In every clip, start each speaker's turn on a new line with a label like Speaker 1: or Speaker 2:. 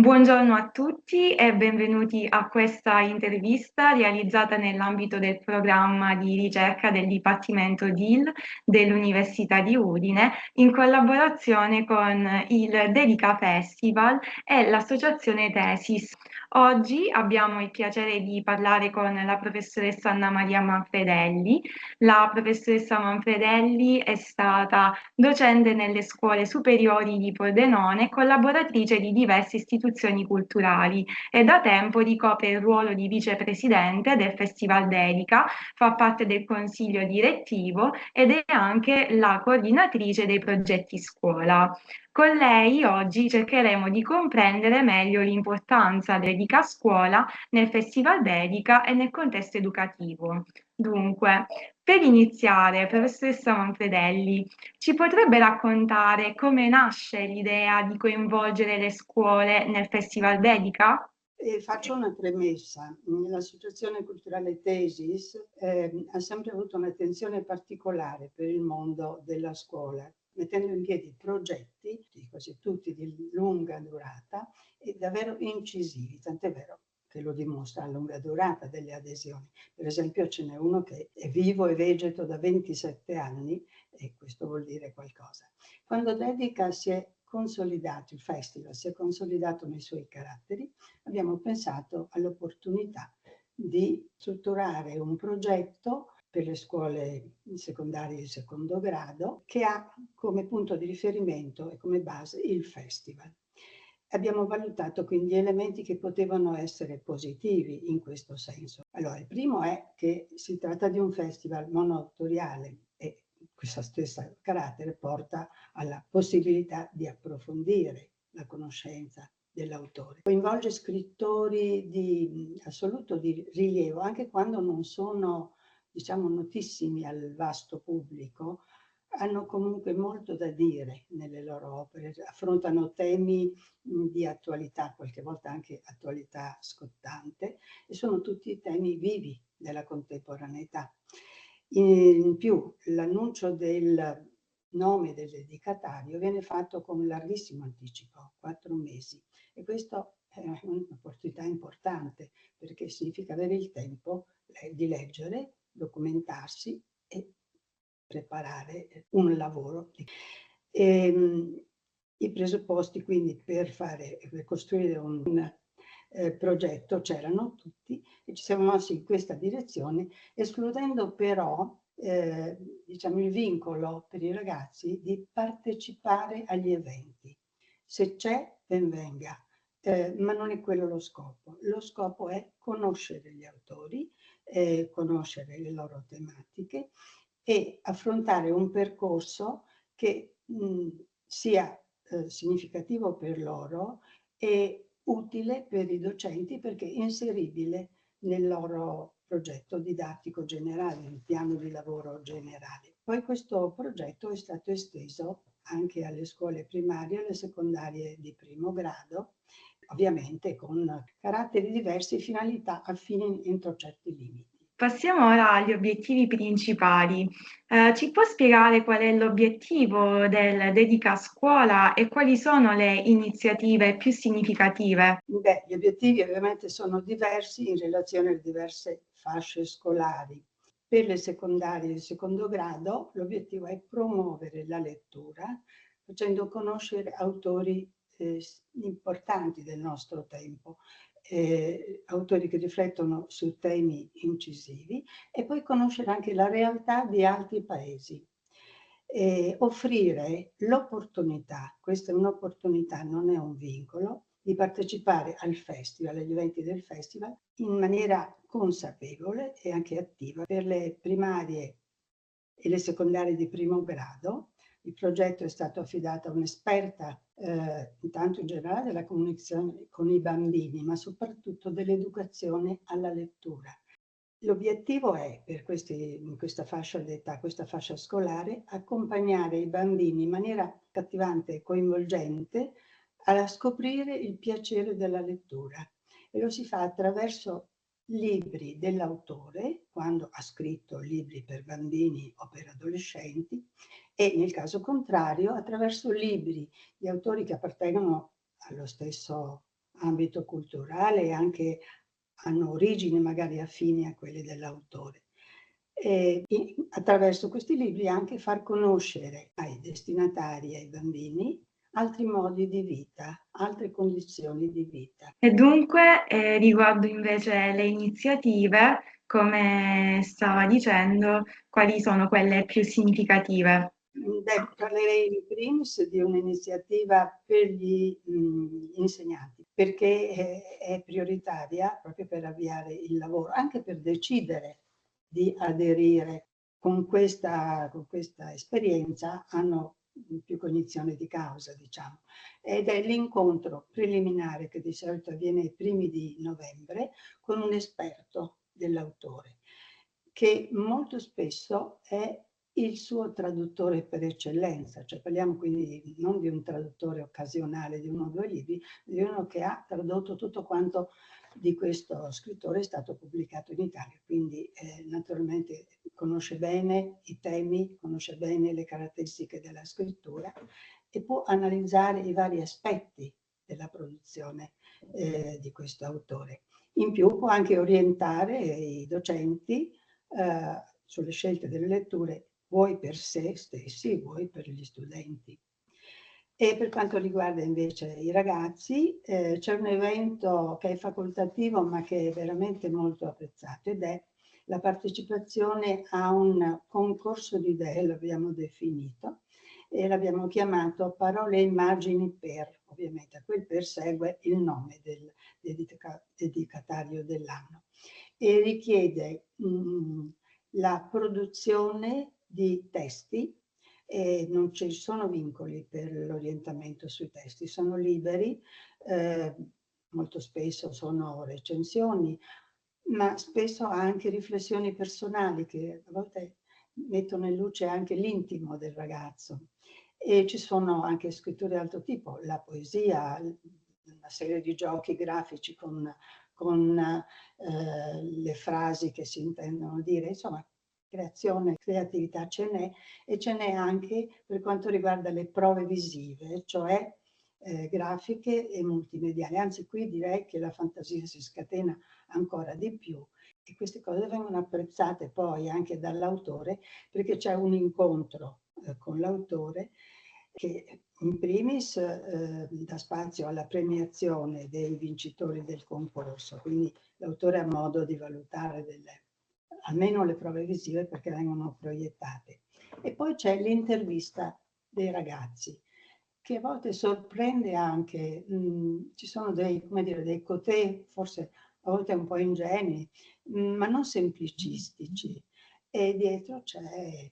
Speaker 1: Buongiorno a tutti e benvenuti a questa intervista realizzata nell'ambito del programma di ricerca del Dipartimento DIL dell'Università di Udine in collaborazione con il Dedica Festival e l'associazione Tesis. Oggi abbiamo il piacere di parlare con la professoressa Anna Maria Manfredelli. La professoressa Manfredelli è stata docente nelle scuole superiori di Pordenone e collaboratrice di diverse istituzioni culturali e da tempo ricopre il ruolo di vicepresidente del Festival Dedica, fa parte del consiglio direttivo ed è anche la coordinatrice dei progetti scuola. Con lei oggi cercheremo di comprendere meglio l'importanza del Dedica a scuola nel Festival Dedica e nel contesto educativo. Dunque, per iniziare, professoressa Manfredelli, ci potrebbe raccontare come nasce l'idea di coinvolgere le scuole nel Festival Dedica?
Speaker 2: Faccio una premessa. L'associazione culturale Tesis ha sempre avuto un'attenzione particolare per il mondo della scuola, mettendo in piedi progetti, quasi tutti di lunga durata e davvero incisivi, tant'è vero che lo dimostra la lunga durata delle adesioni. Per esempio ce n'è uno che è vivo e vegeto da 27 anni e questo vuol dire qualcosa. Quando Dedica si è consolidato, il festival si è consolidato nei suoi caratteri, abbiamo pensato all'opportunità di strutturare un progetto per le scuole secondarie di secondo grado che ha come punto di riferimento e come base il festival. Abbiamo valutato quindi elementi che potevano essere positivi in questo senso. Allora, il primo è che si tratta di un festival monoautoriale e questo stesso carattere porta alla possibilità di approfondire la conoscenza dell'autore. Coinvolge scrittori di assoluto di rilievo, anche quando non sono, diciamo, notissimi al vasto pubblico, hanno comunque molto da dire nelle loro opere, affrontano temi di attualità, qualche volta anche attualità scottante, e sono tutti temi vivi della contemporaneità. In più, l'annuncio del nome del dedicatario viene fatto con un larghissimo anticipo, 4 mesi, e questo è un'opportunità importante perché significa avere il tempo di leggere, documentarsi e preparare un lavoro. I presupposti quindi per costruire un progetto c'erano tutti e ci siamo mossi in questa direzione, escludendo però diciamo il vincolo per i ragazzi di partecipare agli eventi. Se c'è, ben venga, ma non è quello lo scopo. Lo scopo è conoscere gli autori, conoscere le loro tematiche e affrontare un percorso che sia significativo per loro e utile per i docenti perché inseribile nel loro progetto didattico generale, nel piano di lavoro generale. Poi questo progetto è stato esteso anche alle scuole primarie e alle secondarie di primo grado, ovviamente con caratteri diversi e finalità affini entro certi limiti.
Speaker 1: Passiamo ora agli obiettivi principali. Ci può spiegare qual è l'obiettivo del Dedica a scuola e quali sono le iniziative più significative?
Speaker 2: Beh, gli obiettivi ovviamente sono diversi in relazione alle diverse fasce scolari. Per le secondarie di secondo grado l'obiettivo è promuovere la lettura facendo conoscere autori importanti del nostro tempo, autori che riflettono su temi incisivi e poi conoscere anche la realtà di altri paesi. Offrire l'opportunità, questa è un'opportunità, non è un vincolo, di partecipare al festival, agli eventi del festival, in maniera consapevole e anche attiva. Per le primarie e le secondarie di primo grado, il progetto è stato affidato a un'esperta, intanto in generale della comunicazione con i bambini, ma soprattutto dell'educazione alla lettura. L'obiettivo è, per questa fascia d'età, questa fascia scolare, accompagnare i bambini in maniera cattivante e coinvolgente a scoprire il piacere della lettura e lo si fa attraverso libri dell'autore, quando ha scritto libri per bambini o per adolescenti, e nel caso contrario attraverso libri di autori che appartengono allo stesso ambito culturale e anche hanno origini magari affini a quelle dell'autore. E attraverso questi libri anche far conoscere ai destinatari, ai bambini, altri modi di vita, altre condizioni di vita.
Speaker 1: E dunque, riguardo invece le iniziative, come stava dicendo, quali sono quelle più significative?
Speaker 2: Beh, parlerei in primis di un'iniziativa per gli insegnanti, perché è prioritaria proprio per avviare il lavoro, anche per decidere di aderire con questa esperienza, hanno più cognizione di causa, diciamo. Ed è l'incontro preliminare che di solito avviene ai primi di novembre con un esperto dell'autore, che molto spesso è il suo traduttore per eccellenza, cioè parliamo quindi non di un traduttore occasionale di 1 o 2 libri, di uno che ha tradotto tutto quanto di questo scrittore è stato pubblicato in Italia, quindi naturalmente conosce bene i temi, conosce bene le caratteristiche della scrittura e può analizzare i vari aspetti della produzione di questo autore. In più può anche orientare i docenti sulle scelte delle letture, vuoi per sé stessi, vuoi per gli studenti. E per quanto riguarda invece i ragazzi, c'è un evento che è facoltativo ma che è veramente molto apprezzato ed è la partecipazione a un concorso di idee, l'abbiamo definito, e l'abbiamo chiamato Parole e immagini per, ovviamente a quel per segue il nome del dedicatario dell'anno, e richiede la produzione di testi e non ci sono vincoli per l'orientamento sui testi, sono liberi, molto spesso sono recensioni, ma spesso anche riflessioni personali che a volte mettono in luce anche l'intimo del ragazzo. E ci sono anche scritture di altro tipo, la poesia, una serie di giochi grafici con le frasi che si intendono dire, insomma, creatività ce n'è, e ce n'è anche per quanto riguarda le prove visive, cioè grafiche e multimediali. Anzi, qui direi che la fantasia si scatena ancora di più e queste cose vengono apprezzate poi anche dall'autore, perché c'è un incontro con l'autore che in primis dà spazio alla premiazione dei vincitori del concorso, quindi l'autore ha modo di valutare almeno le prove visive perché vengono proiettate. E poi c'è l'intervista dei ragazzi, che a volte sorprende anche, ci sono dei cotè, forse a volte un po' ingenui, ma non semplicistici, e dietro c'è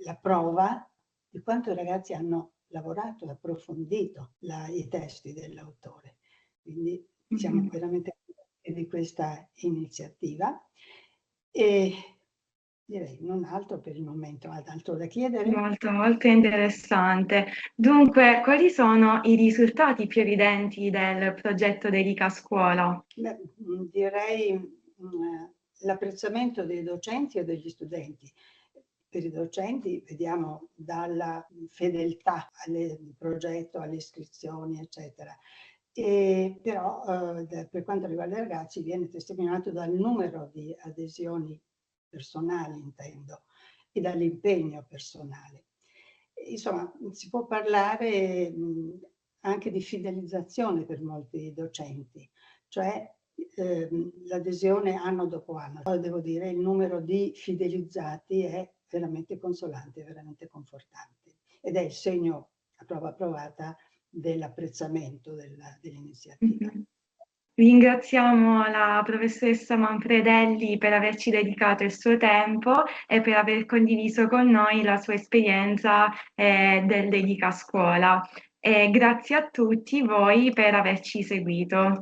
Speaker 2: la prova di quanto i ragazzi hanno lavorato e approfondito i testi dell'autore. Quindi siamo veramente contenti di questa iniziativa e direi non altro per il momento. Altro da chiedere?
Speaker 1: Molto, molto interessante. Dunque, quali sono i risultati più evidenti del progetto Dedica Scuola?
Speaker 2: Beh, direi l'apprezzamento dei docenti e degli studenti. Per i docenti vediamo dalla fedeltà al progetto, alle iscrizioni, eccetera. Però per quanto riguarda i ragazzi viene testimoniato dal numero di adesioni personali, intendo, e dall'impegno personale. Insomma, si può parlare anche di fidelizzazione per molti docenti, cioè l'adesione anno dopo anno. Devo dire, il numero di fidelizzati è veramente consolante, è veramente confortante ed è il segno a prova provata dell'apprezzamento dell'iniziativa.
Speaker 1: Ringraziamo la professoressa Manfredelli per averci dedicato il suo tempo e per aver condiviso con noi la sua esperienza del Dedica Scuola. E grazie a tutti voi per averci seguito.